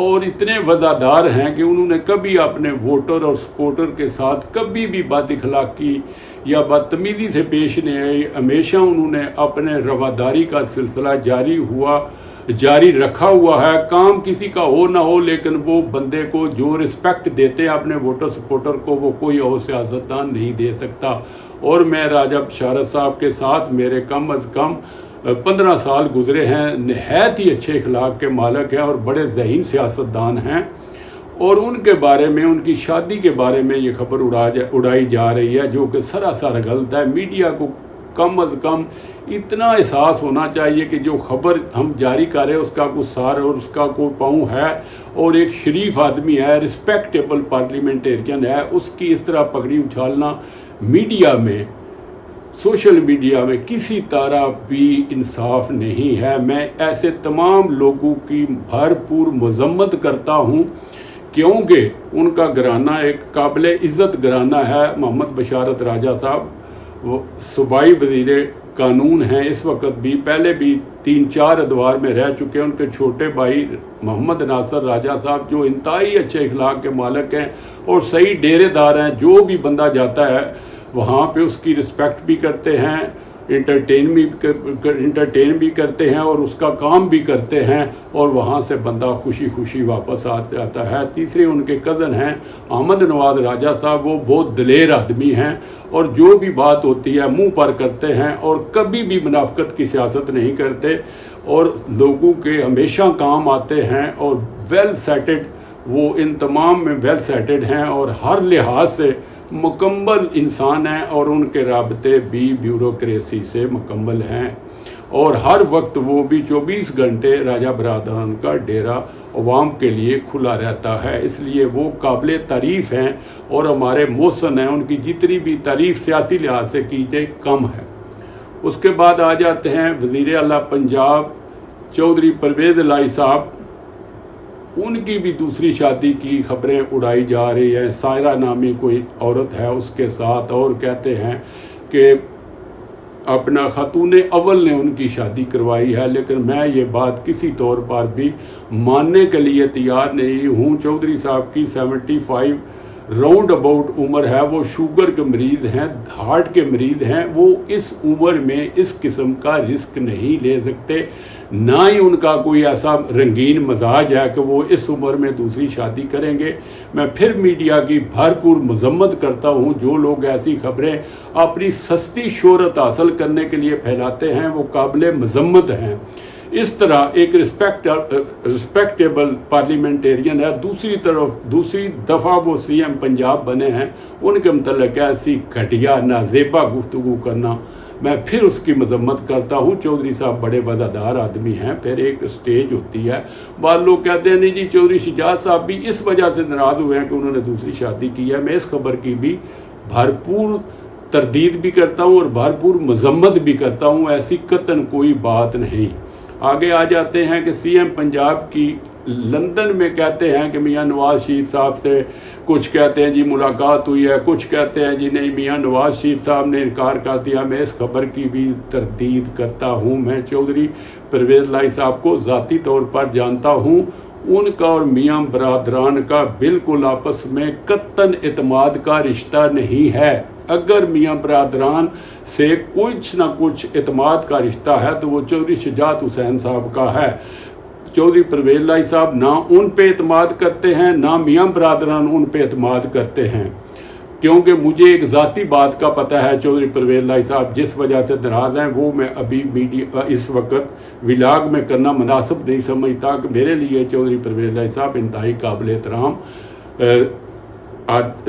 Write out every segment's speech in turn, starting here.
اور اتنے وفادار ہیں کہ انہوں نے کبھی اپنے ووٹر اور سپورٹر کے ساتھ کبھی بھی بد اخلاقی یا بدتمیزی سے پیش نہیں آئی. ہمیشہ انہوں نے اپنے رواداری کا سلسلہ جاری رکھا ہوا ہے. کام کسی کا ہو نہ ہو لیکن وہ بندے کو جو رسپیکٹ دیتے ہیں اپنے ووٹر سپورٹر کو وہ کوئی اور سیاستدان نہیں دے سکتا. اور میں راجہ بشارت صاحب کے ساتھ میرے کم از کم 15 سال گزرے ہیں. نہایت ہی اچھے اخلاق کے مالک ہیں اور بڑے ذہین سیاستدان ہیں. اور ان کے بارے میں ان کی شادی کے بارے میں یہ خبر اڑائی جا رہی ہے جو کہ سراسر غلط ہے. میڈیا کو کم از کم اتنا احساس ہونا چاہیے کہ جو خبر ہم جاری کر رہے ہیں اس کا کوئی سار اور اس کا کوئی پاؤں ہے اور ایک شریف آدمی ہے, رسپیکٹیبل پارلیمنٹیرین ہے, اس کی اس طرح پگڑی اچھالنا میڈیا میں, سوشل میڈیا میں کسی طرح بھی انصاف نہیں ہے. میں ایسے تمام لوگوں کی بھرپور مذمت کرتا ہوں کیونکہ ان کا گھرانہ ایک قابل عزت گھرانہ ہے. محمد بشارت راجہ صاحب وہ صوبائی وزیر قانون ہیں اس وقت بھی, پہلے بھی 3-4 ادوار میں رہ چکے ہیں. ان کے چھوٹے بھائی محمد ناصر راجہ صاحب جو انتہائی اچھے اخلاق کے مالک ہیں اور صحیح ڈیرے دار ہیں. جو بھی بندہ جاتا ہے وہاں پہ اس کی رسپیکٹ بھی کرتے ہیں, انٹرٹین بھی کرتے ہیں اور اس کا کام بھی کرتے ہیں اور وہاں سے بندہ خوشی واپس آتا ہے. تیسرے ان کے کزن ہیں احمد نواز راجہ صاحب, وہ بہت دلیر آدمی ہیں اور جو بھی بات ہوتی ہے منہ پر کرتے ہیں اور کبھی بھی منافقت کی سیاست نہیں کرتے اور لوگوں کے ہمیشہ کام آتے ہیں اور ویل سیٹڈ, وہ ان تمام میں ویل سیٹڈ ہیں اور ہر لحاظ سے مکمل انسان ہیں اور ان کے رابطے بھی بیوروکریسی سے مکمل ہیں اور ہر وقت وہ بھی 24 گھنٹے راجہ برادران کا ڈیرا عوام کے لیے کھلا رہتا ہے. اس لیے وہ قابل تعریف ہیں اور ہمارے محسن ہیں. ان کی جتنی بھی تعریف سیاسی لحاظ سے کی جائے کم ہے. اس کے بعد آ جاتے ہیں وزیر اعلیٰ پنجاب چودھری پرویز الہی صاحب. ان کی بھی دوسری شادی کی خبریں اڑائی جا رہی ہیں. سائرہ نامی کوئی عورت ہے اس کے ساتھ, اور کہتے ہیں کہ اپنا خاتون اول نے ان کی شادی کروائی ہے, لیکن میں یہ بات کسی طور پر بھی ماننے کے لیے تیار نہیں ہوں. چودھری صاحب کی 75 راؤنڈ اباؤٹ عمر ہے. وہ شوگر کے مریض ہیں, ہارٹ کے مریض ہیں. وہ اس عمر میں اس قسم کا رسک نہیں لے سکتے, نہ ہی ان کا کوئی ایسا رنگین مزاج ہے کہ وہ اس عمر میں دوسری شادی کریں گے. میں پھر میڈیا کی بھرپور مذمت کرتا ہوں. جو لوگ ایسی خبریں اپنی سستی شہرت حاصل کرنے کے لیے پھیلاتے ہیں وہ قابل مذمت ہیں. اس طرح ایک رسپیکٹیبل پارلیمنٹیرین ہے, دوسری دفعہ وہ CM پنجاب بنے ہیں, ان کے متعلق ایسی گھٹیا نازیبا گفتگو کرنا میں پھر اس کی مذمت کرتا ہوں. چودھری صاحب بڑے وفادار آدمی ہیں. پھر ایک سٹیج ہوتی ہے, بعض لوگ کہتے ہیں نہیں جی چودھری شجاعت صاحب بھی اس وجہ سے ناراض ہوئے ہیں کہ انہوں نے دوسری شادی کی ہے. میں اس خبر کی بھی بھرپور تردید بھی کرتا ہوں اور بھرپور مذمت بھی کرتا ہوں. ایسی قطعاً کوئی بات نہیں. آگے آ جاتے ہیں کہ CM پنجاب کی لندن میں کہتے ہیں کہ میاں نواز شریف صاحب سے کچھ کہتے ہیں جی ملاقات ہوئی ہے, کچھ کہتے ہیں جی نہیں میاں نواز شریف صاحب نے انکار کر دیا. میں اس خبر کی بھی تردید کرتا ہوں. میں چودھری پرویز الہی صاحب کو ذاتی طور پر جانتا ہوں. ان کا اور میاں برادران کا بالکل آپس میں قطعاً اعتماد کا رشتہ نہیں ہے. اگر میاں برادران سے کچھ نہ کچھ اعتماد کا رشتہ ہے تو وہ چودھری شجاعت حسین صاحب کا ہے. چودھری پرویز الہی صاحب نہ ان پہ اعتماد کرتے ہیں نہ میاں برادران ان پہ اعتماد کرتے ہیں, کیونکہ مجھے ایک ذاتی بات کا پتہ ہے. چودھری پرویز الہی صاحب جس وجہ سے ناراض ہیں وہ میں ابھی میڈیا اس وقت ولاگ میں کرنا مناسب نہیں سمجھتا کہ میرے لیے چودھری پرویز الہی صاحب انتہائی قابل احترام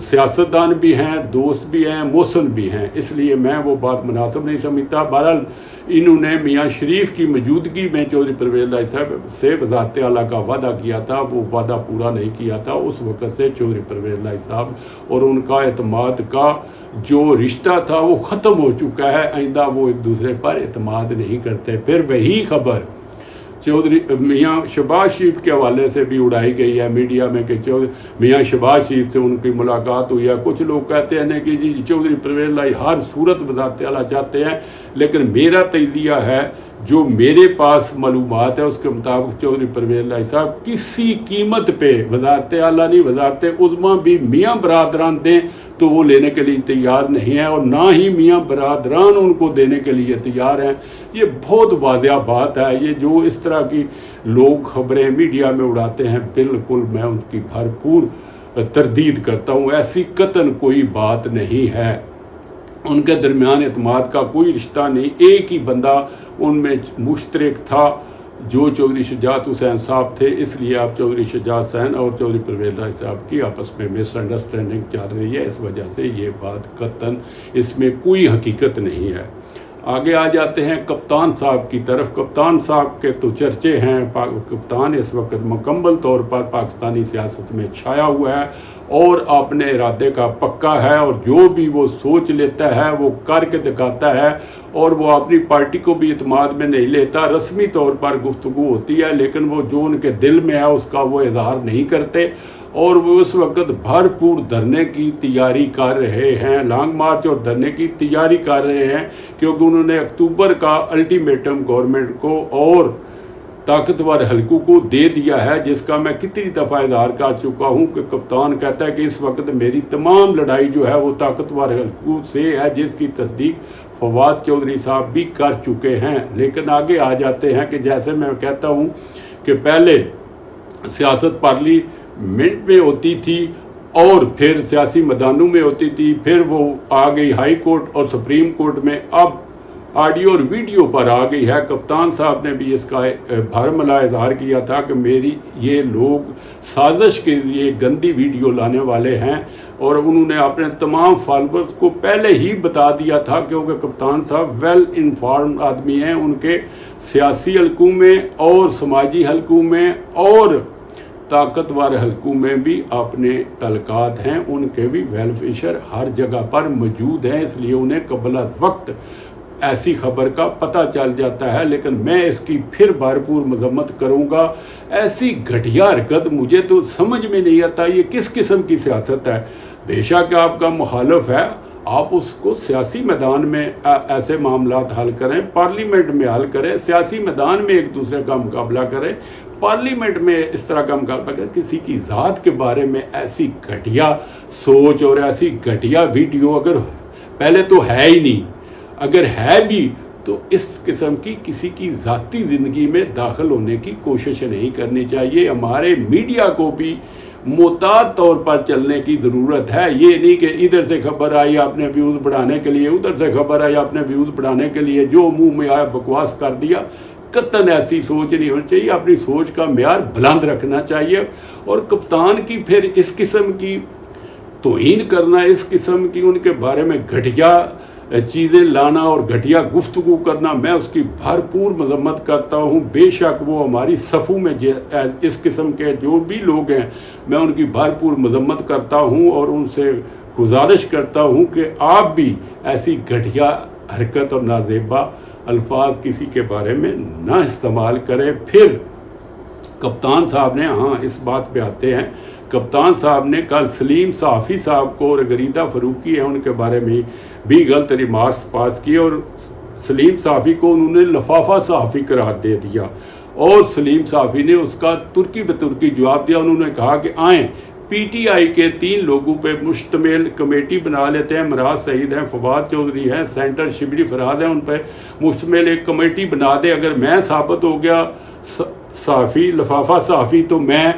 سیاستدان بھی ہیں, دوست بھی ہیں, محسن بھی ہیں, اس لیے میں وہ بات مناسب نہیں سمجھتا. بہرحال انہوں نے میاں شریف کی موجودگی میں چودھری پرویز الہی صاحب سے وزارت اعلیٰ کا وعدہ کیا تھا, وہ وعدہ پورا نہیں کیا تھا. اس وقت سے چودھری پرویز الہی صاحب اور ان کا اعتماد کا جو رشتہ تھا وہ ختم ہو چکا ہے. آئندہ وہ ایک دوسرے پر اعتماد نہیں کرتے. پھر وہی خبر چودھری میاں شہباز شریف کے حوالے سے بھی اڑائی گئی ہے میڈیا میں کہ میاں شہباز شریف سے ان کی ملاقات ہوئی ہے. کچھ لوگ کہتے ہیں کہ جی چودھری پرویز الہی ہر صورت وزارت اعلیٰ چاہتے ہیں, لیکن میرا تجزیہ ہے جو میرے پاس معلومات ہے اس کے مطابق چودھری پرویز الہی صاحب کسی قیمت پہ وزارت اعلیٰ نہیں وزارت عظمیٰ بھی میاں برادران دیں تو وہ لینے کے لیے تیار نہیں ہیں، اور نہ ہی میاں برادران ان کو دینے کے لیے تیار ہیں۔ یہ بہت واضح بات ہے۔ یہ جو اس طرح کی لوگ خبریں میڈیا میں اڑاتے ہیں، بالکل میں ان کی بھرپور تردید کرتا ہوں۔ ایسی قطعاً کوئی بات نہیں ہے، ان کے درمیان اعتماد کا کوئی رشتہ نہیں۔ ایک ہی بندہ ان میں مشترک تھا جو چودھری شجاعت حسین صاحب تھے، اس لیے آپ چودھری شجاعت حسین اور چودھری پرویز الہی صاحب کی آپس میں مس انڈرسٹینڈنگ چل رہی ہے۔ اس وجہ سے یہ بات قطعاً اس میں کوئی حقیقت نہیں ہے۔ آگے آ جاتے ہیں کپتان صاحب کی طرف۔ کپتان صاحب کے تو چرچے ہیں، کپتان اس وقت مکمل طور پر پاکستانی سیاست میں چھایا ہوا ہے اور اپنے ارادے کا پکا ہے، اور جو بھی وہ سوچ لیتا ہے وہ کر کے دکھاتا ہے، اور وہ اپنی پارٹی کو بھی اعتماد میں نہیں لیتا۔ رسمی طور پر گفتگو ہوتی ہے لیکن وہ جو ان کے دل میں ہے اس کا وہ اظہار نہیں کرتے، اور وہ اس وقت بھرپور دھرنے کی تیاری کر رہے ہیں، لانگ مارچ اور دھرنے کی تیاری کر رہے ہیں، کیونکہ انہوں نے اکتوبر کا الٹیمیٹم گورنمنٹ کو اور طاقتور حلقوں کو دے دیا ہے، جس کا میں کتنی دفعہ اظہار کر چکا ہوں کہ کپتان کہتا ہے کہ اس وقت میری تمام لڑائی جو ہے وہ طاقتور حلقوں سے ہے، جس کی تصدیق فواد چودھری صاحب بھی کر چکے ہیں۔ لیکن آگے آ جاتے ہیں کہ جیسے میں کہتا ہوں کہ پہلے سیاست پارلیمنٹ میں ہوتی تھی اور پھر سیاسی میدانوں میں ہوتی تھی، پھر وہ آ گئی ہائی کورٹ اور سپریم کورٹ میں، اب آڈیو اور ویڈیو پر آ گئی ہے۔ کپتان صاحب نے بھی اس کا بھرملا اظہار کیا تھا کہ میری یہ لوگ سازش کے لیے گندی ویڈیو لانے والے ہیں، اور انہوں نے اپنے تمام فالوورز کو پہلے ہی بتا دیا تھا، کیونکہ کپتان صاحب ویل انفارمڈ آدمی ہیں، ان کے سیاسی حلقوں میں اور سماجی حلقوں میں اور طاقتور حلقوں میں بھی اپنے تعلقات ہیں، ان کے بھی ویل وشر ہر جگہ پر موجود ہیں، اس لیے انہیں قبل از وقت ایسی خبر کا پتہ چل جاتا ہے۔ لیکن میں اس کی پھر بھرپور مذمت کروں گا۔ ایسی گھٹیا حرکت مجھے تو سمجھ میں نہیں آتا یہ کس قسم کی سیاست ہے۔ بے شک آپ کا مخالف ہے، آپ اس کو سیاسی میدان میں ایسے معاملات حل کریں، پارلیمنٹ میں حل کریں، سیاسی میدان میں ایک دوسرے کا مقابلہ کریں، پارلیمنٹ میں اس طرح کا مقابلہ کریں۔ کسی کی ذات کے بارے میں ایسی گھٹیا سوچ اور ایسی گھٹیا ویڈیو اگر پہلے تو ہے ہی نہیں، اگر ہے بھی تو اس قسم کی کسی کی ذاتی زندگی میں داخل ہونے کی کوشش نہیں کرنی چاہیے۔ ہمارے میڈیا کو بھی محتاط طور پر چلنے کی ضرورت ہے۔ یہ نہیں کہ ادھر سے خبر آئی آپ نے ویوز بڑھانے کے لیے، ادھر سے خبر آئی آپ نے ویوز بڑھانے کے لیے جو منہ میں آیا بکواس کر دیا۔ قطعاً ایسی سوچ نہیں ہونی چاہیے، اپنی سوچ کا معیار بلند رکھنا چاہیے۔ اور کپتان کی پھر اس قسم کی توہین کرنا، اس قسم کی ان کے بارے میں گھٹیا چیزیں لانا اور گھٹیا گفتگو کرنا، میں اس کی بھرپور مذمت کرتا ہوں۔ بے شک وہ ہماری صفوں میں اس قسم کے جو بھی لوگ ہیں میں ان کی بھرپور مذمت کرتا ہوں، اور ان سے گزارش کرتا ہوں کہ آپ بھی ایسی گھٹیا حرکت اور نازیبا الفاظ کسی کے بارے میں نہ استعمال کریں۔ پھر کپتان صاحب نے، ہاں اس بات پہ آتے ہیں، کپتان صاحب نے کل سلیم صحافی صاحب کو اور غریدہ فروقی ہیں ان کے بارے میں بھی غلط ریمارکس پاس کیے، اور سلیم صحافی کو انہوں نے لفافہ صحافی قرار دے دیا، اور سلیم صحافی نے اس کا ترکی بہ ترکی جواب دیا۔ انہوں نے کہا کہ آئیں پی ٹی آئی کے 3 لوگوں پہ مشتمل کمیٹی بنا لیتے ہیں، مراز سعید ہیں، فواد چودھری ہیں، سینٹر شبلی فراد ہیں، ان پہ مشتمل ایک کمیٹی بنا دے۔ اگر میں ثابت ہو گیا صحافی، لفافہ صحافی، تو میں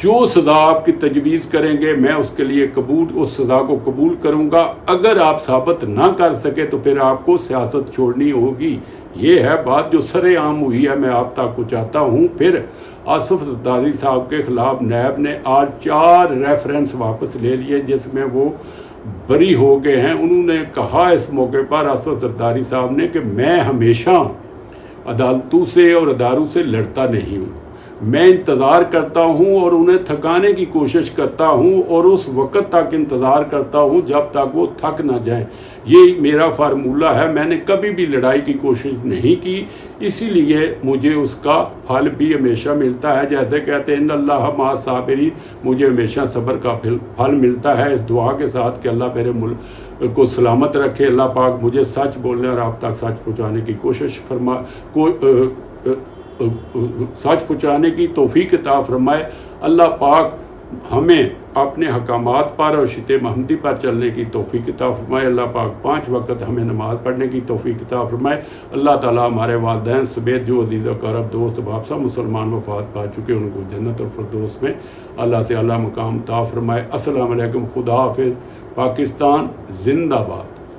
جو سزا آپ کی تجویز کریں گے میں اس کے لیے اس سزا کو قبول کروں گا۔ اگر آپ ثابت نہ کر سکے تو پھر آپ کو سیاست چھوڑنی ہوگی۔ یہ ہے بات جو سر عام ہوئی ہے، میں آپ تک پہنچاتا ہوں۔ پھر آصف زرداری صاحب کے خلاف نیب نے آج 4 ریفرنس واپس لے لیے جس میں وہ بری ہو گئے ہیں۔ انہوں نے کہا اس موقع پر آصف زرداری صاحب نے کہ میں ہمیشہ عدالتوں سے اور اداروں سے لڑتا نہیں ہوں، میں انتظار کرتا ہوں اور انہیں تھکانے کی کوشش کرتا ہوں اور اس وقت تک انتظار کرتا ہوں جب تک وہ تھک نہ جائیں۔ یہ میرا فارمولہ ہے، میں نے کبھی بھی لڑائی کی کوشش نہیں کی، اسی لیے مجھے اس کا پھل بھی ہمیشہ ملتا ہے۔ جیسے کہتے ہیں ان اللہ مع الصابرین، مجھے ہمیشہ صبر کا پھل ملتا ہے، اس دعا کے ساتھ کہ اللہ میرے ملک کو سلامت رکھے، اللہ پاک مجھے سچ بولنے اور آپ تک سچ پہنچانے کی کوشش سچ پہنچانے کی توفیق عطا فرمائے۔ اللہ پاک ہمیں اپنے حکامات پر اور شرع محمدی پر چلنے کی توفیق عطا فرمائے۔ اللہ پاک 5 وقت ہمیں نماز پڑھنے کی توفیق عطا فرمائے۔ اللہ تعالیٰ ہمارے والدین سمیت جو عزیز و اقارب دوست احباب سب مسلمان وفات پا چکے ان کو جنت اور فردوس میں اللہ سے اعلیٰ مقام عطا فرمائے۔ السلام علیکم، خدا حافظ، پاکستان زندہ باد۔